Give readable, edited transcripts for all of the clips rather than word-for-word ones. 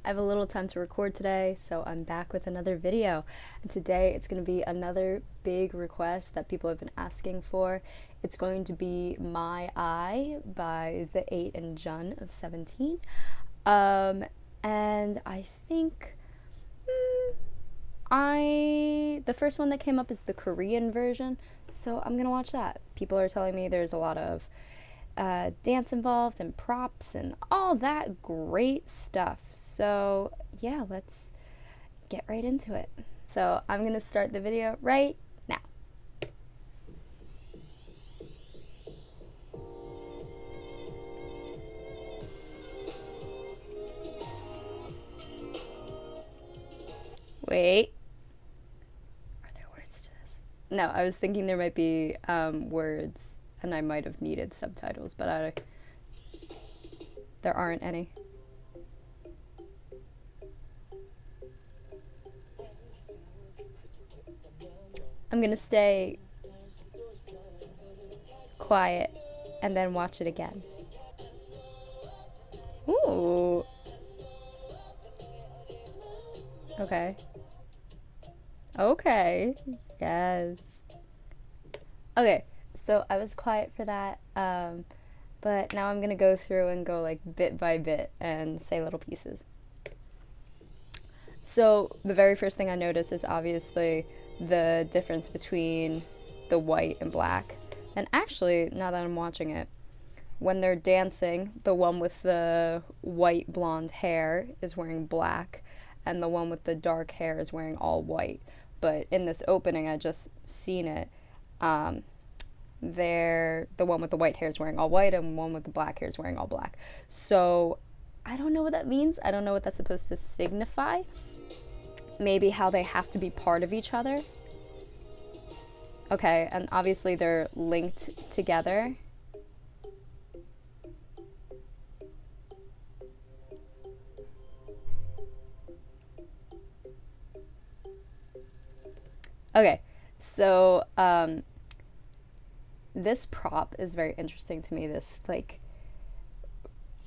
have a little time to record today, so I'm back with another video. And today it's going to be another big request that people have been asking for. It's going to be My Eye by The8 and Jun of 17. And I think the first one that came up is the Korean version, so I'm gonna watch that. People are telling me there's a lot of dance involved and props and all that great stuff. So yeah, let's get right into it. So I'm gonna start the video right now. Wait. Are there words to this? No, I was thinking there might be words and I might have needed subtitles, but there aren't any. I'm gonna stay quiet and then watch it again. Ooh. Okay. Okay. Yes. Okay, so I was quiet for that, but now I'm gonna go through and go like bit by bit and say little pieces. So the very first thing I notice is obviously the difference between the white and black. And actually, now that I'm watching it, when they're dancing, the one with the white blonde hair is wearing black, and the one with the dark hair is wearing all white. But in this opening, I just seen it. The one with the white hair is wearing all white, and the one with the black hair is wearing all black. So I don't know what that means. I don't know what that's supposed to signify. Maybe how they have to be part of each other. Okay, and obviously they're linked together. Okay, so this prop is very interesting to me. This like,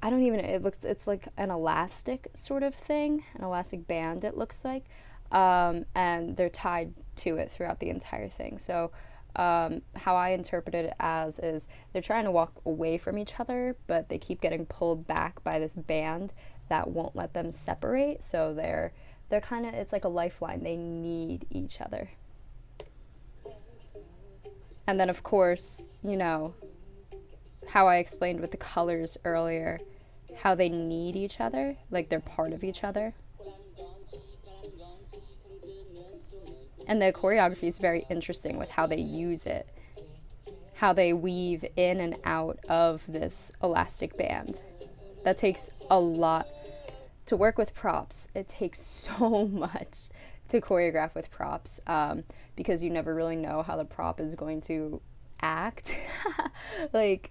I don't even, it's like an elastic sort of thing, an elastic band it looks like, and they're tied to it throughout the entire thing. So how I interpret it as is they're trying to walk away from each other, but they keep getting pulled back by this band that won't let them separate. So they're kind of, it's like a lifeline. They need each other. And then of course, you know, how I explained with the colors earlier, how they need each other, like they're part of each other. And the choreography is very interesting with how they use it, how they weave in and out of this elastic band. That takes a lot to work with props. It takes so much to choreograph with props, because you never really know how the prop is going to act. Like,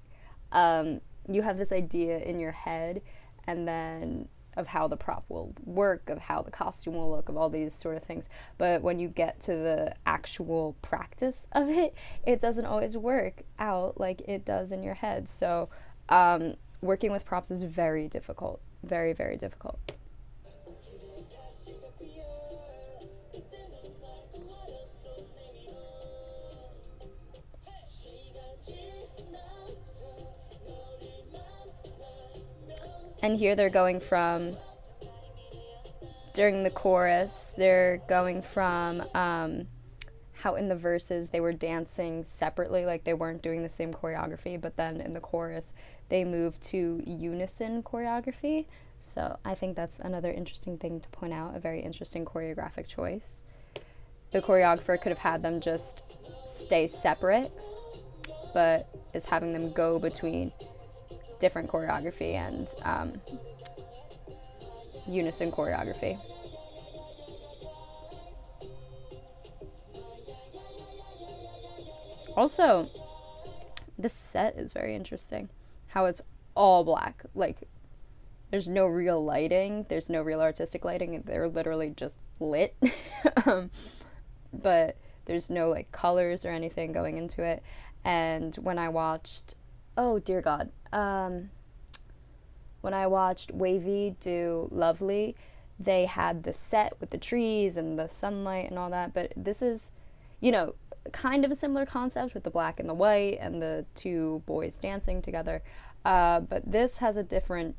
you have this idea in your head, and then of how the prop will work, of how the costume will look, of all these sort of things. But when you get to the actual practice of it, it doesn't always work out like it does in your head. So working with props is very difficult. Very, very difficult. And here they're going from, during the chorus, they're going from how in the verses they were dancing separately, like they weren't doing the same choreography, but then in the chorus they moved to unison choreography. So I think that's another interesting thing to point out, a very interesting choreographic choice. The choreographer could have had them just stay separate, but is having them go between different choreography and unison choreography. Also, the set is very interesting. How it's all black. Like, there's no real lighting. There's no real artistic lighting. They're literally just lit. But there's no like colors or anything going into it. And when I watched, oh dear God, when I watched Wavy do Lovely, they had the set with the trees and the sunlight and all that, but this is, you know, kind of a similar concept with the black and the white and the two boys dancing together, but this has a different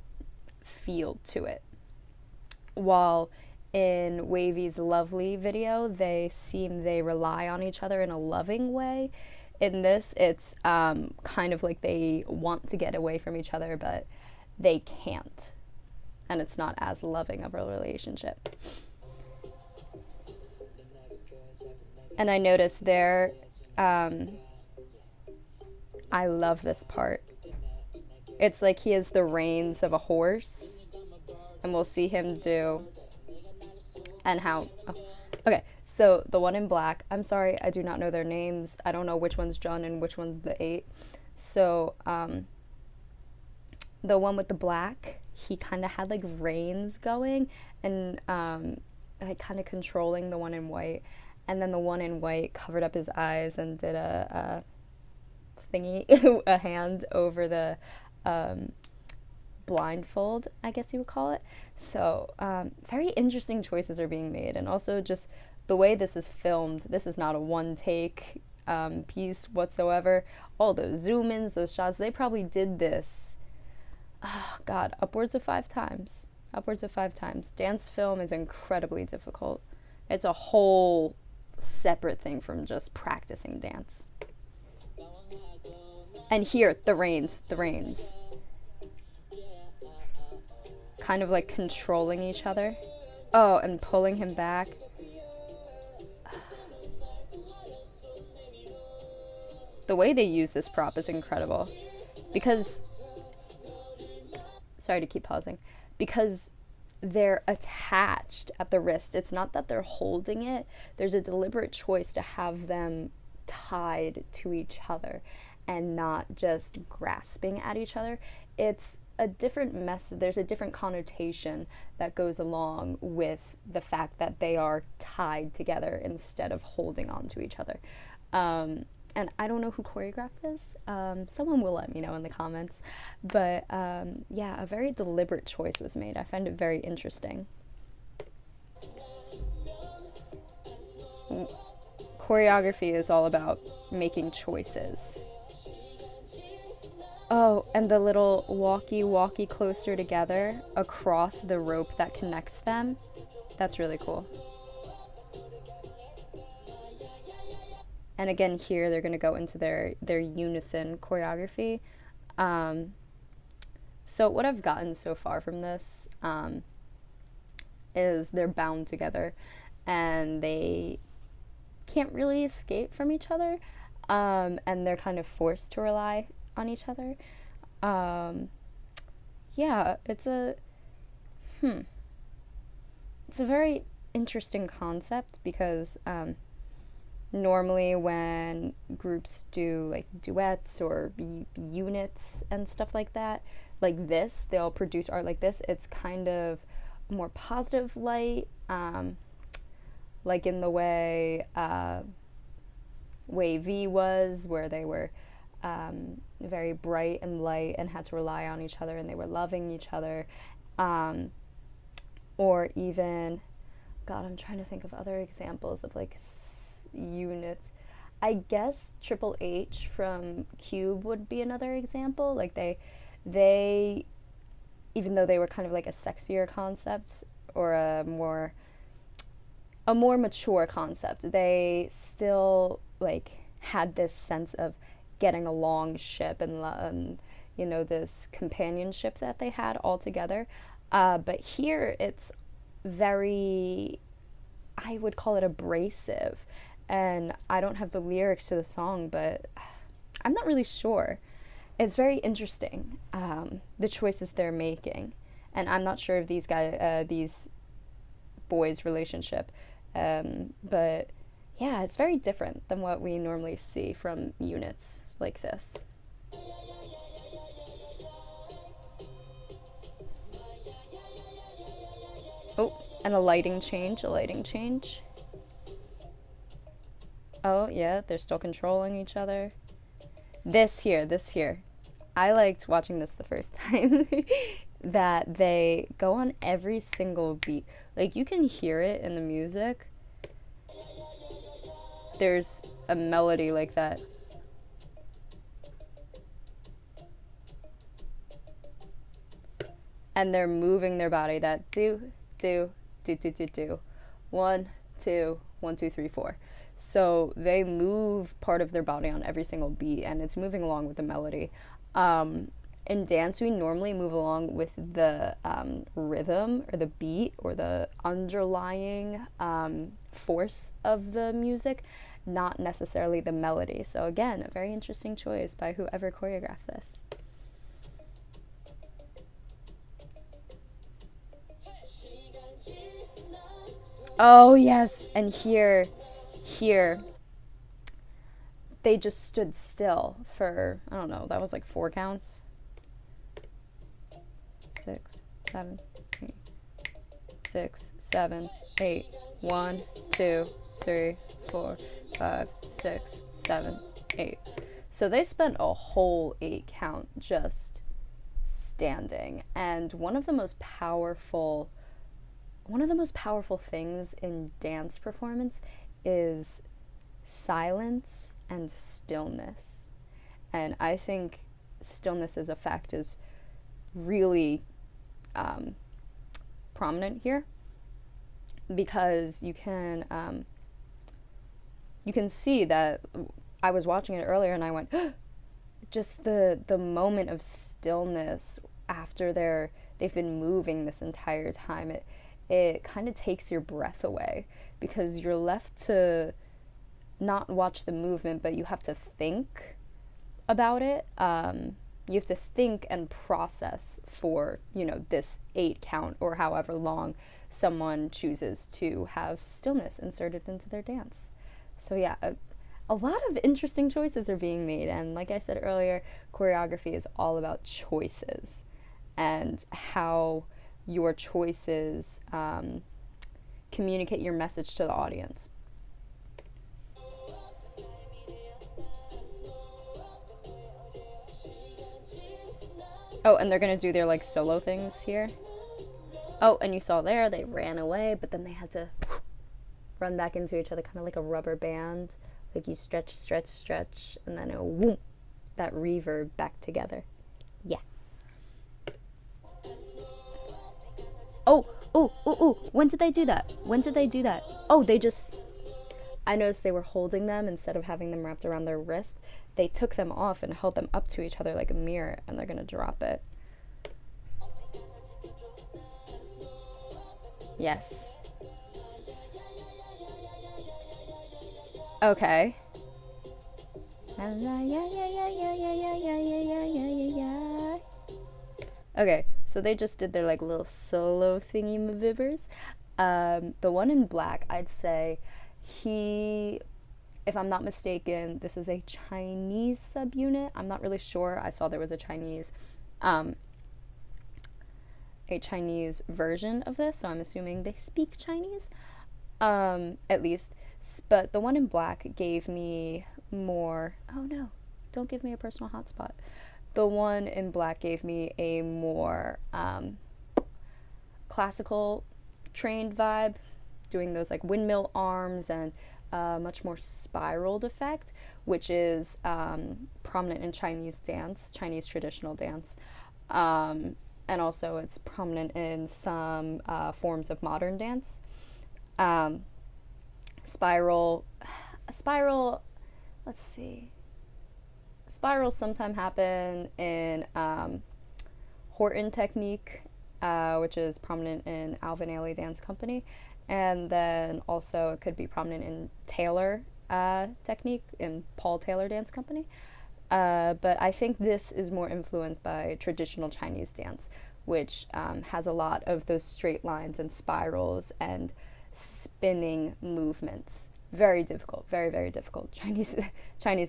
feel to it. While in Wavy's Lovely video, they rely on each other in a loving way. In this, it's kind of like they want to get away from each other, but they can't. And it's not as loving of a relationship. And I noticed there, I love this part. It's like he has the reins of a horse, and we'll see him do, and how, oh, okay, so the one in black, I'm sorry, I do not know their names. I don't know which one's Jun and which one's the 8. So, the one with the black, he kind of had like reins going, and like kind of controlling the one in white. And then the one in white covered up his eyes and did a thingy, a hand over the blindfold, I guess you would call it. So very interesting choices are being made. And also just the way this is filmed, this is not a one take piece whatsoever. All those zoom ins, those shots, they probably did this, oh God, upwards of 5 times. Upwards of 5 times. Dance film is incredibly difficult. It's a whole separate thing from just practicing dance. And here, the reins. Kind of like controlling each other. Oh, and pulling him back. The way they use this prop is incredible. Because, sorry to keep pausing, because they're attached at the wrist. It's not that they're holding it. There's a deliberate choice to have them tied to each other and not just grasping at each other. It's a different message. There's a different connotation that goes along with the fact that they are tied together instead of holding on to each other. And I don't know who choreographed this. Someone will let me know in the comments. But yeah, a very deliberate choice was made. I find it very interesting. Choreography is all about making choices. Oh, and the little walkie closer together across the rope that connects them. That's really cool. And again, here they're going to go into their unison choreography. So what I've gotten so far from this is they're bound together and they can't really escape from each other, and they're kind of forced to rely on each other. Yeah, it's a very interesting concept because normally when groups do like duets or units and stuff like that, like this, they'll produce art like this. It's kind of more positive light, like in the way Wavy was, where they were very bright and light and had to rely on each other and they were loving each other. Or even, God, I'm trying to think of other examples of like units. I guess Triple H from Cube would be another example. Like they even though they were kind of like a sexier concept or a more mature concept, they still like had this sense of getting along ship and you know, this companionship that they had all together. But here it's very, I would call it abrasive. And I don't have the lyrics to the song, but I'm not really sure. It's very interesting, the choices they're making. And I'm not sure of these boys' relationship. But yeah, it's very different than what we normally see from units like this. Oh, and a lighting change. Oh, yeah, they're still controlling each other. This here. I liked watching this the first time. that they go on every single beat. Like, you can hear it in the music. There's a melody like that. And they're moving their body, that do, do, do, do, do, do. 1, 2, 1, 2, 3, 4. So they move part of their body on every single beat, and it's moving along with the melody. In dance, we normally move along with the rhythm or the beat or the underlying force of the music, not necessarily the melody. So again, a very interesting choice by whoever choreographed this. Oh yes, and here, they just stood still for, I don't know, that was like 4 counts. 6, 7, 8, 6, 7, 8. 1, 2, 3, 4, 5, 6, 7, 8. So they spent a whole 8 count just standing. And one of the most powerful things in dance performance is silence and stillness. And I think stillness as a fact is really prominent here, because you can see that I was watching it earlier and I went, just the moment of stillness after they've been moving this entire time, it kind of takes your breath away, because you're left to not watch the movement, but you have to think about it. You have to think and process for, this 8 count or however long someone chooses to have stillness inserted into their dance. So yeah, a lot of interesting choices are being made. And like I said earlier, choreography is all about choices and how your choices communicate your message to the audience. Oh, and they're gonna do their like solo things here. Oh, and you saw there, they ran away, but then they had to run back into each other, kind of like a rubber band. Like you stretch, stretch, stretch, and then it whoop, that reverb back together. Yeah. Oh, when did they do that? Oh, I noticed they were holding them instead of having them wrapped around their wrist. They took them off and held them up to each other like a mirror, and they're gonna drop it. Yes. Okay. Okay, so they just did their like little solo thingy mabibbers. The one in black, I'd say if I'm not mistaken, this is a Chinese subunit. I'm not really sure. I saw there was a Chinese version of this, so I'm assuming they speak Chinese, at least. But the one in black gave me more. Oh no, don't give me a personal hotspot. The one in black gave me a more classical trained vibe, doing those like windmill arms and much more spiraled effect, which is prominent in Chinese dance, Chinese traditional dance. And also it's prominent in some forms of modern dance. Spiral, let's see. Spirals sometimes happen in Horton technique, which is prominent in Alvin Ailey Dance Company. And then also it could be prominent in Taylor technique, in Paul Taylor Dance Company. But I think this is more influenced by traditional Chinese dance, which has a lot of those straight lines and spirals and spinning movements. Very difficult, very, very difficult. Chinese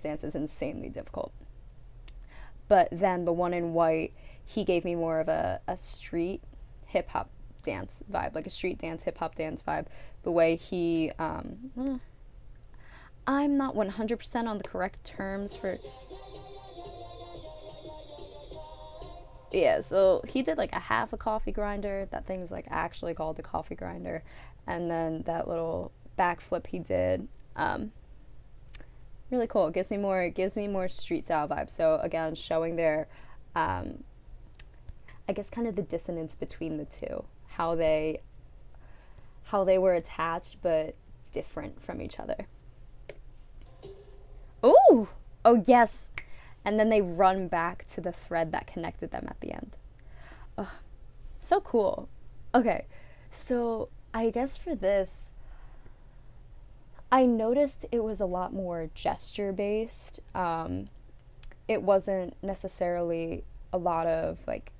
dance is insanely difficult. But then the one in white, he gave me more of a street hip-hop dance vibe, like a street dance, hip-hop dance vibe. The way he, I'm not 100% on the correct terms for... Yeah, so he did like a half a coffee grinder. That thing's like actually called a coffee grinder. And then that little backflip he did, really cool. It gives me more street style vibes. So again, showing their, I guess, kind of the dissonance between the two, how they were attached but different from each other. Ooh, oh yes, and then they run back to the thread that connected them at the end. Oh, so cool. Okay, so I guess for this, I noticed it was a lot more gesture based. It wasn't necessarily a lot of like,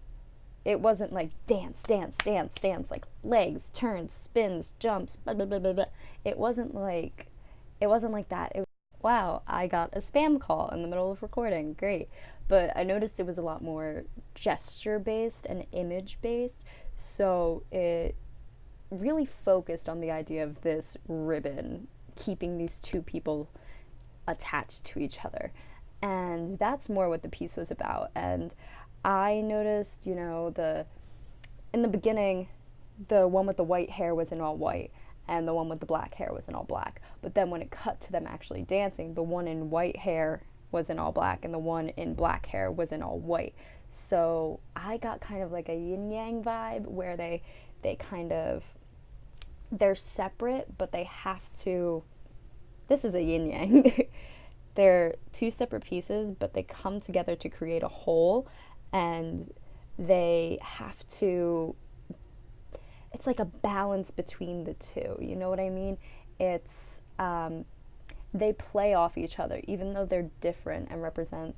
it wasn't like dance, dance, dance, dance, like legs, turns, spins, jumps, blah blah blah blah blah. It wasn't like, it wasn't like that. It was, wow, I got a spam call in the middle of recording. Great. But I noticed it was a lot more gesture based and image based. So it really focused on the idea of this ribbon keeping these two people attached to each other. And that's more what the piece was about. And I noticed, in the beginning, the one with the white hair was in all white, and the one with the black hair was in all black. But then when it cut to them actually dancing, the one in white hair was in all black, and the one in black hair was in all white. So I got kind of like a yin yang vibe where they kind of, they're separate, but they have to, this is a yin yang. They're two separate pieces, but they come together to create a whole, and they have to, it's like a balance between the two, you know what I mean? It's, they play off each other, even though they're different and represent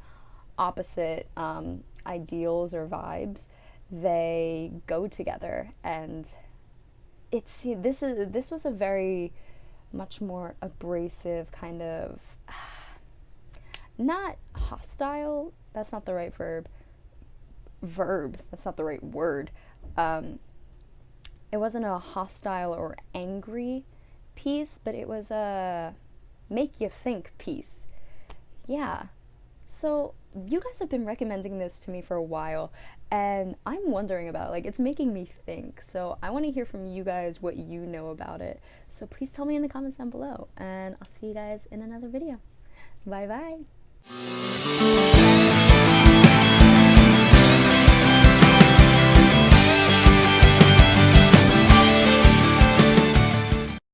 opposite ideals or vibes, they go together. And this was a very much more abrasive kind of, not hostile, that's not the right verb, that's not the right word. It wasn't a hostile or angry piece, but it was a make you think piece. Yeah. So you guys have been recommending this to me for a while, and I'm wondering about it. Like, it's making me think. So I want to hear from you guys what you know about it. So please tell me in the comments down below, and I'll see you guys in another video. Bye bye.